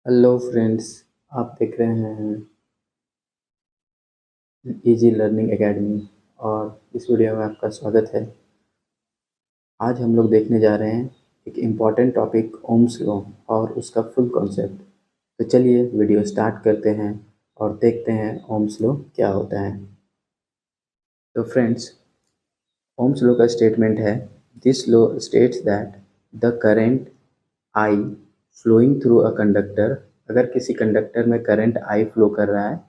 Hello friends. आप देख रहे हैं इजी लर्निंग एकेडमी और इस वीडियो में आपका स्वागत है। आज हम लोग देखने जा रहे हैं एक इम्पॉर्टेंट टॉपिक ओम्स लॉ और उसका फुल कॉन्सेप्ट। तो चलिए वीडियो स्टार्ट करते हैं और देखते हैं ओम्स लॉ क्या होता है। तो फ्रेंड्स, ओम्स लॉ का स्टेटमेंट है, this law states that the current I flowing through a conductor, अगर किसी कंडक्टर में करंट आई फ्लो कर रहा है,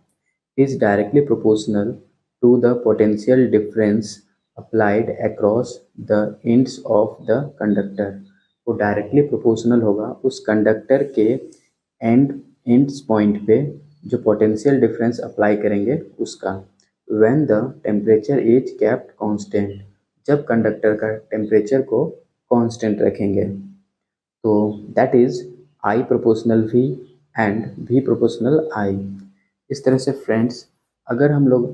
is directly proportional to the potential difference applied across the ends of the conductor। वो directly proportional होगा उस conductor के एंड्स पॉइंट पे जो पोटेंशियल डिफरेंस अप्लाई करेंगे उसका। when the temperature is kept constant, जब कंडक्टर का टेम्परेचर को कांस्टेंट रखेंगे, तो that is I proportional V and V proportional I. इस तरह से फ्रेंड्स, अगर हम लोग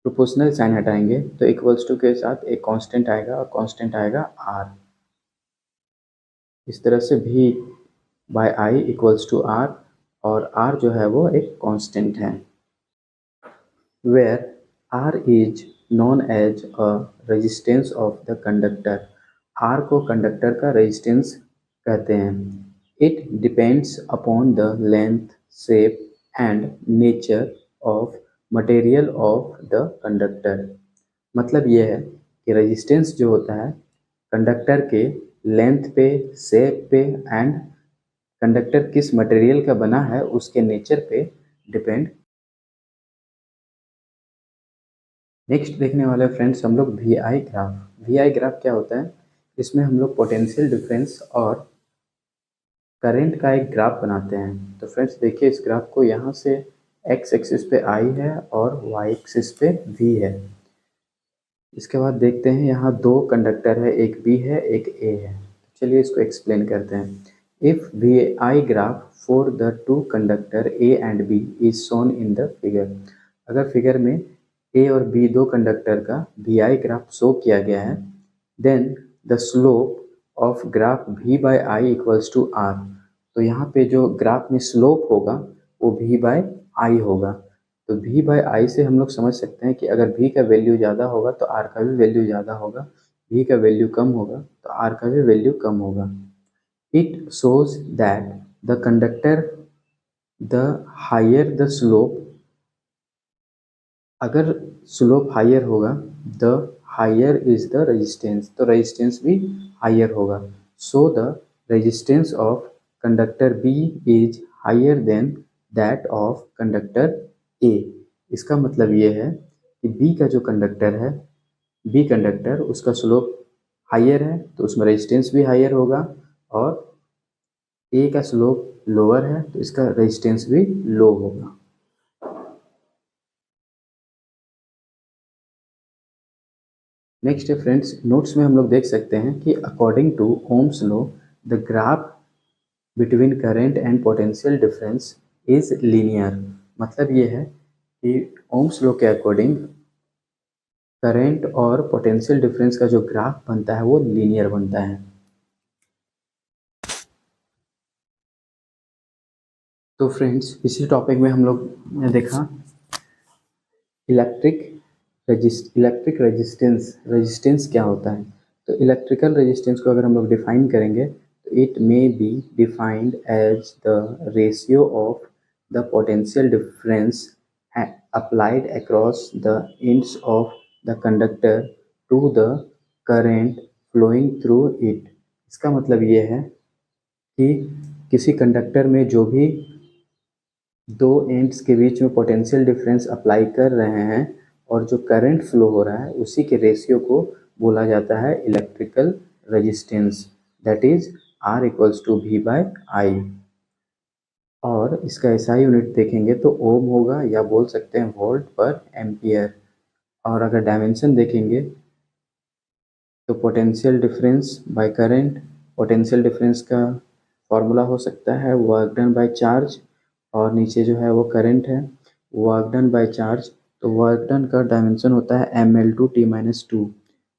प्रोपोर्शनल साइन हटाएंगे तो इक्वल्स टू के साथ एक कांस्टेंट आएगा और कांस्टेंट आएगा आर। इस तरह से भी by I equals to R, और आर जो है वो एक कांस्टेंट है। Where R is known as a resistance of the conductor, R को कंडक्टर का रेजिस्टेंस कहते हैं। It depends upon the length, shape and nature of material of the conductor. मतलब ये है कि रेजिस्टेंस जो होता है कंडक्टर के लेंथ पे, शेप पे एंड कंडक्टर किस मटेरियल का बना है उसके नेचर पे डिपेंड। नेक्स्ट देखने वाले फ्रेंड्स हम लोग V I graph. V I graph क्या होता है? इसमें हम लोग पोटेंशियल डिफरेंस और करंट का एक ग्राफ बनाते हैं। तो फ्रेंड्स देखिए, इस ग्राफ को यहाँ से एक्स एक्सिस पे आई है और वाई एक्सिस पे वी है। इसके बाद देखते हैं यहाँ दो कंडक्टर है, एक बी है एक ए है। चलिए इसको एक्सप्लेन करते हैं। If V I graph for the two conductor A and B is shown in the figure, अगर फिगर में ए और बी दो कंडक्टर का वी आई ग्राफ शो किया गया है, then the slope of graph V by I equals to R. तो यहाँ पे जो ग्राफ में स्लोप होगा वो वी बाई आई होगा। तो वी बाई आई से हम लोग समझ सकते हैं कि अगर वी का वैल्यू ज़्यादा होगा तो आर का भी वैल्यू ज़्यादा होगा, वी का वैल्यू कम होगा तो आर का भी वैल्यू कम होगा। It shows that the conductor, the higher the slope, अगर स्लोप हायर होगा the higher is the resistance, तो रेजिस्टेंस भी हायर होगा। So the resistance of conductor B is higher than that of conductor A. इसका मतलब ये है कि बी का जो कंडक्टर है, बी कंडक्टर उसका स्लोप हायर है तो उसमें रेजिस्टेंस भी हायर होगा, और ए का स्लोप लोअर है तो इसका रेजिस्टेंस भी लो होगा। नेक्स्ट है फ्रेंड्स, नोट्स में हम लोग देख सकते हैं कि according to Ohm's law the graph between current and potential difference is linear. मतलब ये है कि ओम्स लॉ के अकॉर्डिंग करंट और पोटेंशियल डिफरेंस का जो ग्राफ बनता है वो लीनियर बनता है। तो फ्रेंड्स, इसी टॉपिक में हम लोग ने देखा इलेक्ट्रिक रेजिस्टेंस क्या होता है। तो इलेक्ट्रिकल रेजिस्टेंस को अगर हम लोग डिफाइन करेंगे तो it may be defined as the ratio of the potential difference applied across the ends of the conductor to the current flowing through it. इसका मतलब ये है कि किसी कंडक्टर में जो भी दो एंड्स के बीच में पोटेंशियल डिफरेंस अप्लाई कर रहे हैं और जो करंट फ्लो हो रहा है उसी के रेशियो को बोला जाता है electrical resistance, that is R equals to V by I. और इसका एसआई यूनिट देखेंगे तो ओम होगा या बोल सकते हैं वोल्ट पर एम्पियर। और अगर डायमेंशन देखेंगे तो potential difference by current, potential difference का फॉर्मूला हो सकता है वर्क डन बाय चार्ज, और नीचे जो है वो करंट है वर्क डन बाय चार्ज। तो वर्क डन का डायमेंशन होता है mL/t-2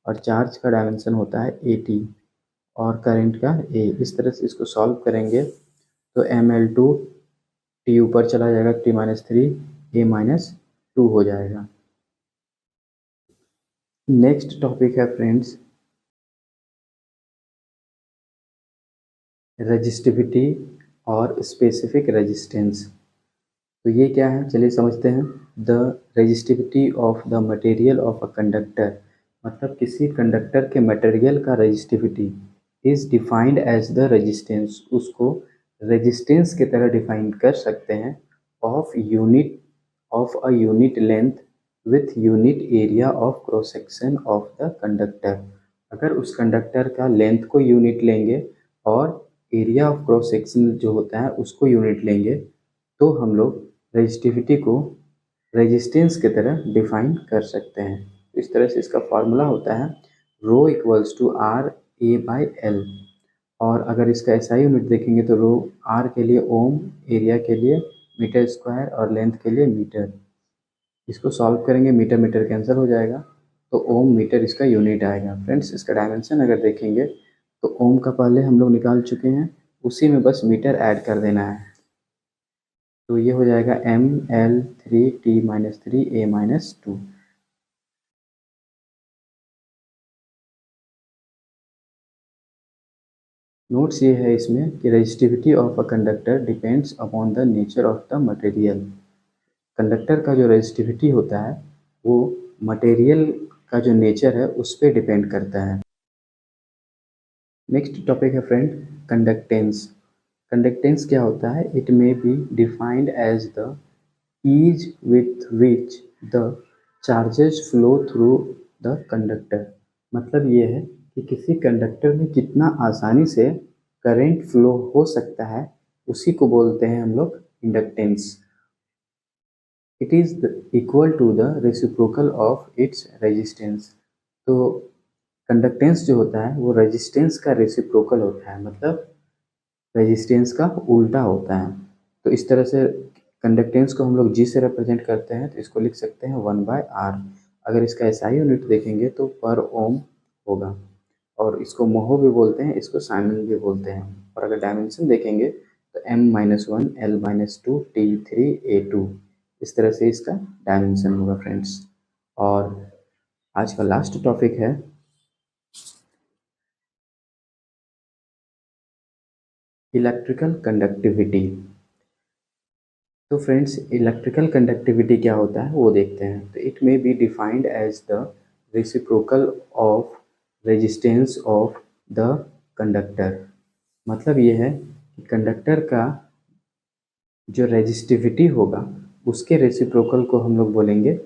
और चार्ज का डायमेंशन होता है AT और करंट का A। इस तरह से इसको सॉल्व करेंगे तो Ml2 T ऊपर चला जाएगा, T-3 A-2 हो जाएगा। नेक्स्ट टॉपिक है फ्रेंड्स रेजिस्टिविटी और स्पेसिफिक रेजिस्टेंस। तो ये क्या है, चलिए समझते हैं। The resistivity of the material of a conductor, मतलब किसी कंडक्टर के मटेरियल का resistivity is defined as the resistance, उसको रेजिस्टेंस की तरह डिफाइन कर सकते हैं, of a unit length with unit area of cross section of the conductor. अगर उस कंडक्टर का लेंथ को यूनिट लेंगे और एरिया ऑफ क्रॉस सेक्शन जो होता है उसको यूनिट लेंगे, तो हम लोग रेजिस्टिविटी को रेजिस्टेंस की तरह डिफाइन कर सकते हैं। इस तरह से इसका फॉर्मूला होता है rho equals to R A by L. और अगर इसका एसआई यूनिट देखेंगे तो रो आर के लिए ओम, एरिया के लिए मीटर स्क्वायर और लेंथ के लिए मीटर। इसको सॉल्व करेंगे, मीटर मीटर कैंसिल हो जाएगा, तो ओम मीटर इसका यूनिट आएगा। फ्रेंड्स इसका डायमेंशन अगर देखेंगे तो ओम का पहले हम लोग निकाल चुके हैं, उसी में बस मीटर ऐड कर देना है। तो ये हो जाएगा ML3T-3 A-2। नोट्स ये है इसमें कि resistivity of a conductor depends upon the nature of the material. Conductor का जो रेजिस्टिविटी होता है वो मटेरियल का जो नेचर है उस पर डिपेंड करता है। नेक्स्ट टॉपिक है फ्रेंड कंडक्टेंस। कंडक्टेंस क्या होता है, it may be defined as the ease with which the charges flow through the conductor। मतलब ये है कि किसी कंडक्टर में कितना आसानी से करंट फ्लो हो सकता है, उसी को बोलते हैं हम लोग inductance. It is equal to the reciprocal of its resistance. तो कंडक्टेंस जो होता है वो रेजिस्टेंस का रेसिप्रोकल होता है, मतलब रेजिस्टेंस का उल्टा होता है। तो इस तरह से कंडक्टेंस को हम लोग जी से रिप्रेजेंट करते हैं, तो इसको लिख सकते हैं 1/r। अगर इसका एसआई यूनिट देखेंगे तो पर ओम होगा, और इसको मोहो भी बोलते हैं, इसको साइमन भी बोलते हैं। और अगर डायमेंशन देखेंगे तो M-1 L-2 T3 A-2, इस तरह से इसका डायमेंशन होगा फ्रेंड्स। और आज का लास्ट टॉपिक है इलेक्ट्रिकल कंडक्टिविटी। तो फ्रेंड्स इलेक्ट्रिकल कंडक्टिविटी क्या होता है वो देखते हैं। तो it may be defined as the reciprocal of resistance of the conductor. मतलब ये है कि कंडक्टर का जो रेजिस्टिविटी होगा उसके रेसिप्रोकल को हम लोग बोलेंगे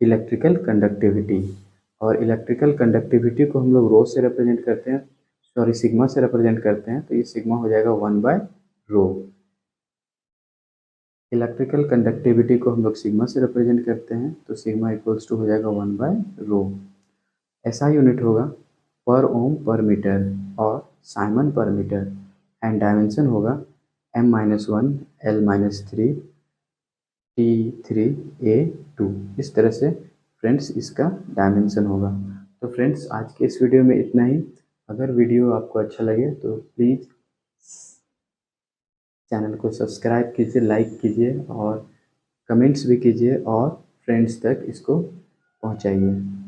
इलेक्ट्रिकल कंडक्टिविटी। और इलेक्ट्रिकल कंडक्टिविटी को हम लोग रो से रिप्रेजेंट करते हैं, सॉरी सिग्मा से रिप्रेजेंट करते हैं। तो ये सिग्मा हो जाएगा 1/रो। इलेक्ट्रिकल कंडक्टिविटी को हम लोग सिग्मा से रिप्रेजेंट करते हैं, तो सिग्मा इक्वल्स टू हो जाएगा 1/रो। ऐसा यूनिट होगा पर ओम पर मीटर और साइमन पर मीटर, एंड डायमेंशन होगा M-1 L-3 T3 A-2। इस तरह से फ्रेंड्स इसका डायमेंशन होगा। तो फ्रेंड्स आज के इस वीडियो में इतना ही। अगर वीडियो आपको अच्छा लगे तो प्लीज़ चैनल को सब्सक्राइब कीजिए, लाइक कीजिए और कमेंट्स भी कीजिए और फ्रेंड्स तक इसको पहुंचाइए।